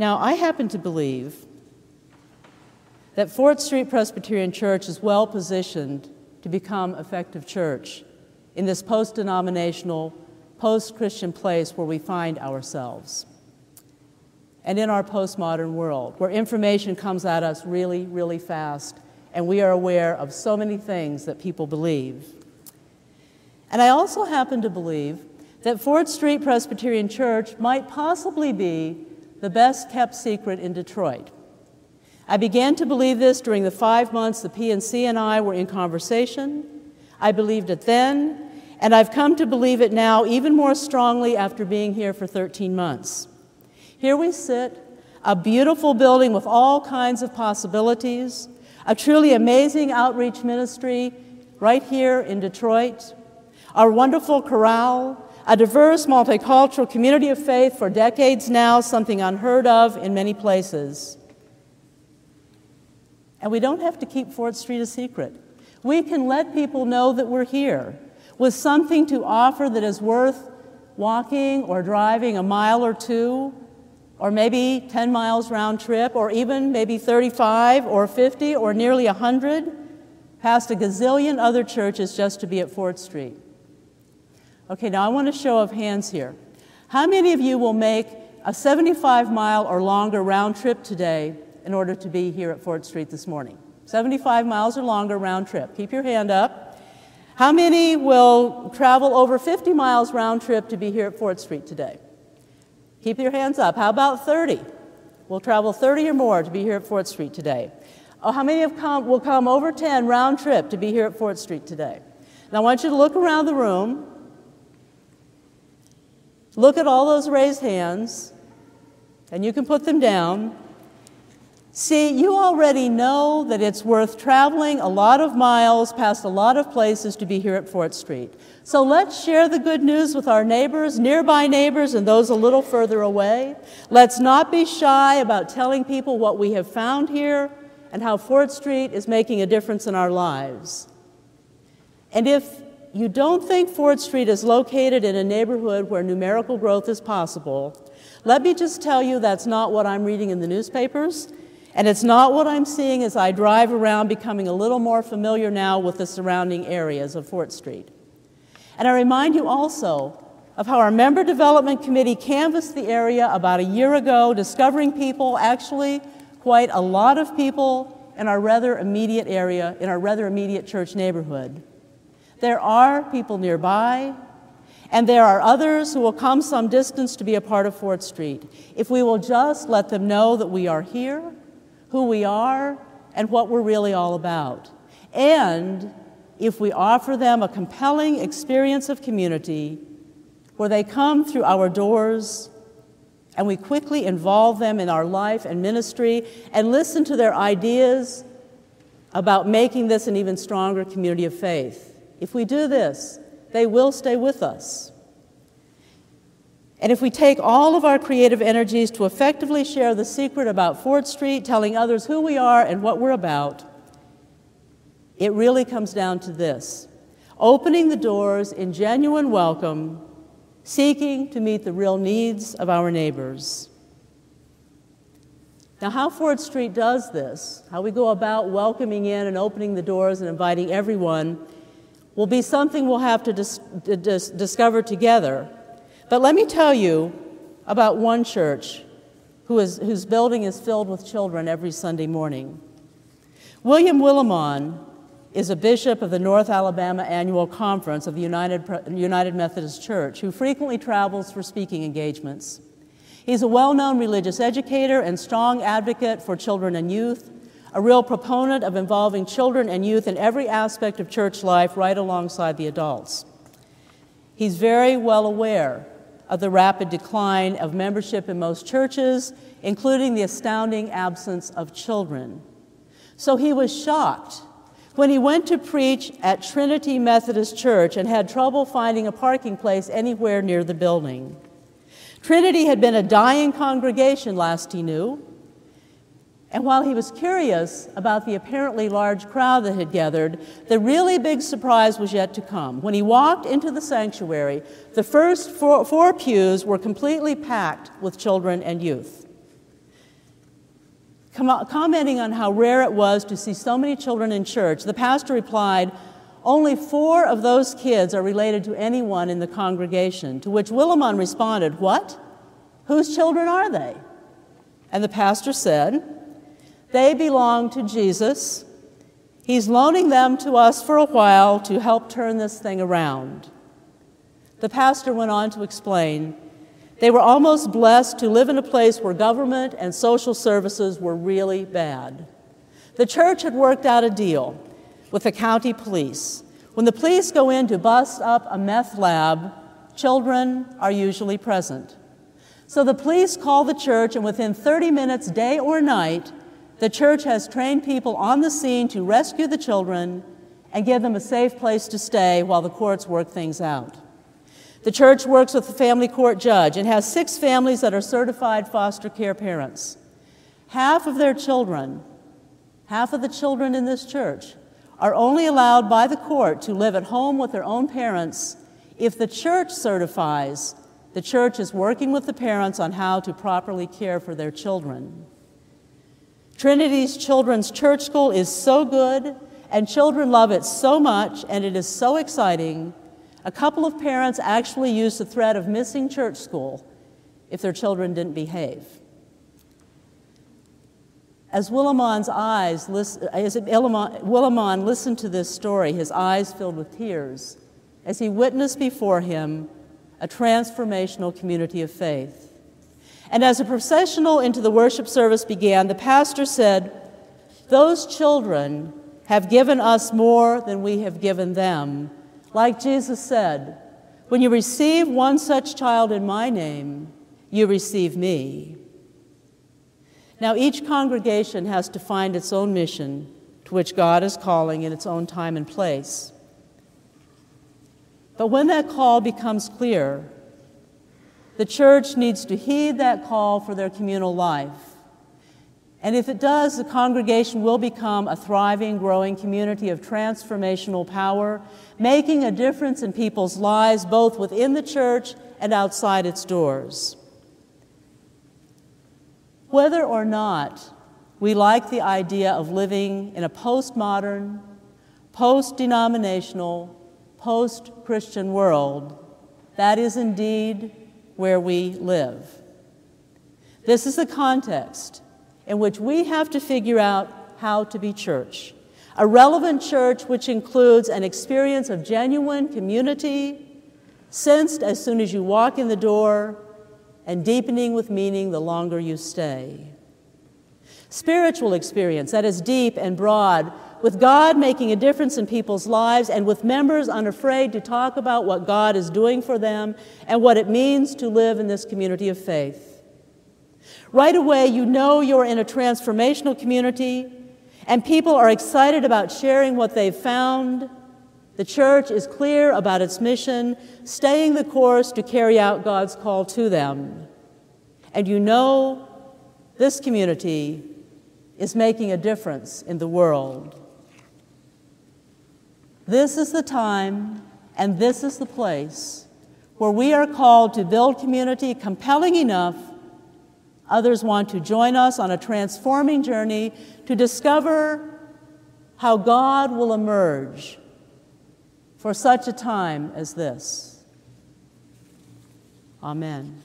Now, I happen to believe that 4th Street Presbyterian Church is well positioned to become effective church in this post-denominational, post-Christian place where we find ourselves. And in our postmodern world, where information comes at us really, really fast, and we are aware of so many things that people believe. And I also happen to believe that 4th Street Presbyterian Church might possibly be the best kept secret in Detroit. I began to believe this during the 5 months the PNC and I were in conversation. I believed it then, and I've come to believe it now even more strongly after being here for 13 months. Here we sit, a beautiful building with all kinds of possibilities, a truly amazing outreach ministry right here in Detroit, our wonderful chorale, a diverse, multicultural community of faith for decades now, something unheard of in many places. And we don't have to keep 4th Street a secret. We can let people know that we're here with something to offer that is worth walking or driving a mile or two, or maybe 10 miles round trip, or even maybe 35 or 50 or nearly 100, past a gazillion other churches just to be at 4th Street. Okay, now I want a show of hands here. How many of you will make a 75-mile or longer round trip today in order to be here at 4th Street this morning? 75 miles or longer round trip. Keep your hand up. How many will travel over 50 miles round trip to be here at 4th Street today? Keep your hands up. How about 30? We'll travel 30 or more to be here at 4th Street today. Oh, how many will come over 10 round trip to be here at 4th Street today? Now I want you to look around the room. Look at all those raised hands, and you can put them down. See, you already know that it's worth traveling a lot of miles past a lot of places to be here at 4th Street. So let's share the good news with our neighbors, nearby neighbors, and those a little further away. Let's not be shy about telling people what we have found here and how 4th Street is making a difference in our lives. And if you don't think 4th Street is located in a neighborhood where numerical growth is possible, let me just tell you that's not what I'm reading in the newspapers. And it's not what I'm seeing as I drive around, becoming a little more familiar now with the surrounding areas of 4th Street. And I remind you also of how our Member Development Committee canvassed the area about a year ago, discovering people, actually quite a lot of people in our rather immediate area, in our rather immediate church neighborhood. There are people nearby, and there are others who will come some distance to be a part of 4th Street. If we will just let them know that we are here, who we are, and what we're really all about. And if we offer them a compelling experience of community where they come through our doors and we quickly involve them in our life and ministry and listen to their ideas about making this an even stronger community of faith. If we do this, they will stay with us. And if we take all of our creative energies to effectively share the secret about 4th Street, telling others who we are and what we're about, it really comes down to this: opening the doors in genuine welcome, seeking to meet the real needs of our neighbors. Now, how 4th Street does this, how we go about welcoming in and opening the doors and inviting everyone, will be something we'll have to discover together. But let me tell you about one church whose building is filled with children every Sunday morning. William Willimon is a bishop of the North Alabama Annual Conference of the United Methodist Church, who frequently travels for speaking engagements. He's a well-known religious educator and strong advocate for children and youth, a real proponent of involving children and youth in every aspect of church life right alongside the adults. He's very well aware of the rapid decline of membership in most churches, including the astounding absence of children. So he was shocked when he went to preach at Trinity Methodist Church and had trouble finding a parking place anywhere near the building. Trinity had been a dying congregation last he knew, and while he was curious about the apparently large crowd that had gathered, the really big surprise was yet to come. When he walked into the sanctuary, the first four pews were completely packed with children and youth. Commenting on how rare it was to see so many children in church, the pastor replied, "Only 4 of those kids are related to anyone in the congregation," to which Willimon responded, "What? Whose children are they?" And the pastor said, "They belong to Jesus. He's loaning them to us for a while to help turn this thing around." The pastor went on to explain, they were almost blessed to live in a place where government and social services were really bad. The church had worked out a deal with the county police. When the police go in to bust up a meth lab, children are usually present. So the police call the church, and within 30 minutes, day or night, the church has trained people on the scene to rescue the children and give them a safe place to stay while the courts work things out. The church works with the family court judge and has 6 families that are certified foster care parents. Half of the children in this church are only allowed by the court to live at home with their own parents if the church certifies the church is working with the parents on how to properly care for their children. Trinity's Children's Church School is so good, and children love it so much, and it is so exciting. A couple of parents actually used the threat of missing church school if their children didn't behave. As Willimon listened to this story, his eyes filled with tears as he witnessed before him a transformational community of faith. And as a processional into the worship service began, the pastor said, "Those children have given us more than we have given them. Like Jesus said, when you receive one such child in my name, you receive me." Now, each congregation has to find its own mission to which God is calling in its own time and place. But when that call becomes clear, the church needs to heed that call for their communal life. And if it does, the congregation will become a thriving, growing community of transformational power, making a difference in people's lives, both within the church and outside its doors. Whether or not we like the idea of living in a postmodern, post-denominational, post-Christian world, that is indeed where we live. This is the context in which we have to figure out how to be church. A relevant church which includes an experience of genuine community, sensed as soon as you walk in the door, and deepening with meaning the longer you stay. Spiritual experience that is deep and broad, with God making a difference in people's lives and with members unafraid to talk about what God is doing for them and what it means to live in this community of faith. Right away, you know you're in a transformational community, and people are excited about sharing what they've found. The church is clear about its mission, staying the course to carry out God's call to them. And you know this community is making a difference in the world. This is the time, and this is the place where we are called to build community compelling enough others want to join us on a transforming journey to discover how God will emerge for such a time as this. Amen.